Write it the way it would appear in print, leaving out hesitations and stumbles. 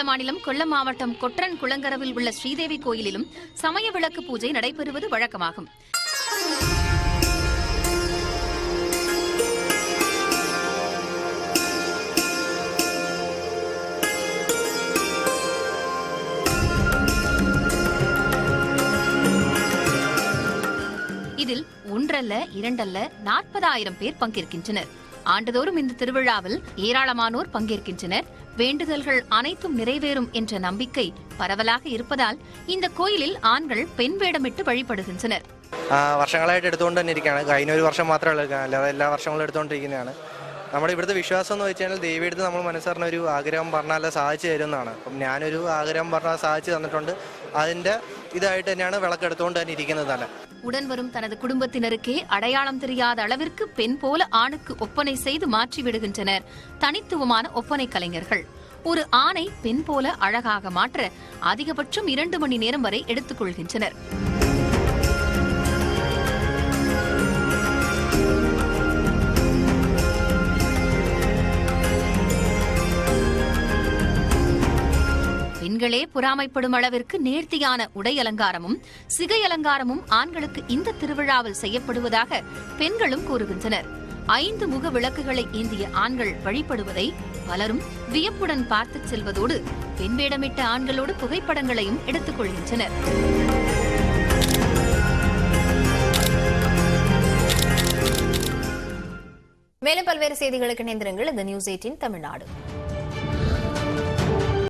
கேரள மாநிலம் கொல்லம் மாவட்டம் கொற்றன் குளங்கரவில் உள்ள ஸ்ரீதேவி கோயிலிலும் சமய விளக்கு பூஜை நடைபெறுவது வழக்கமாகும். இதில் ஒன்றல்ல இரண்டல்ல 40,000 பேர் பங்கேற்கின்றனர். ஆண்டுதோறும் இந்த திருவிழாவில் ஏராளமானோர் பங்கேற்கின்றனர். வேண்டுதல்கள் அனைத்தும் நிறைவேறும் என்ற நம்பிக்கை பரவலாக இருப்பதால் இந்த கோயிலில் ஆண்கள் பெண் வேடமிட்டு வழிபடுகின்றனர். വർഷങ്ങളായിട്ട് എടുത്തുകൊണ്ട് തന്നെ ഇരിക്കുകയാണ്. കഴിഞ്ഞ ഒരു വർഷം മാത്രമേ അല്ലാതെ എല്ലാ വർഷങ്ങളും എടുത്തുകൊണ്ടിരിക്കുന്നതാണ്. നമ്മുടെ ഇവിടുത്തെ വിശ്വാസം എന്ന് വെച്ചാൽ ദേവിയെടുത്ത് നമ്മൾ മനസ്സറിഞ്ഞ ഒരു ആഗ്രഹം പറഞ്ഞാൽ സാധിച്ചു തരുന്നതാണ്. അപ്പം ഞാനൊരു ആഗ്രഹം പറഞ്ഞാൽ സാധിച്ചു തന്നിട്ടുണ്ട്. അതിന്റെ இதாயிட்டு தന്നെയാണ് விளக்கெடுத்துകൊണ്ട് തന്നെ ഇരിക്കുന്നത് തന്നെ. உடன் வரும் தனது குடும்பத்தினருக்கே அடையாளம் தெரியாத அளவிற்கு பெண் போல ஆணுக்கு ஒப்பனை செய்து மாற்றி விடுகின்றனர் தனித்துவமான ஒப்பனை கலைஞர்கள். ஒரு ஆணை பெண் போல அழகாக மாற்ற அதிகபட்சம் 2 மணி நேரம் வரை எடுத்துக் கொள்கின்றனர். பெண்களே பொறாமைப்படும் அளவிற்கு நேர்த்தியான உடை அலங்காரமும் சிகை அலங்காரமும் ஆண்களுக்கு இந்த திருவிழாவில் செய்யப்படுவதாக பெண்களும் கூறுகின்றனர். 5 முக விளக்குகளை ஏந்திய ஆண்கள் வழிபடுவதை பலரும் வியப்புடன் பார்த்துச் செல்வதோடு பெண் வேடமிட்ட ஆண்களோடு புகைப்படங்களையும் எடுத்துக் கொள்கின்றனர். மேலும் பல்வேறு செய்திகளுக்கு இணைந்திருங்கள். இந்த நியூஸ் 18 தமிழ்நாடு.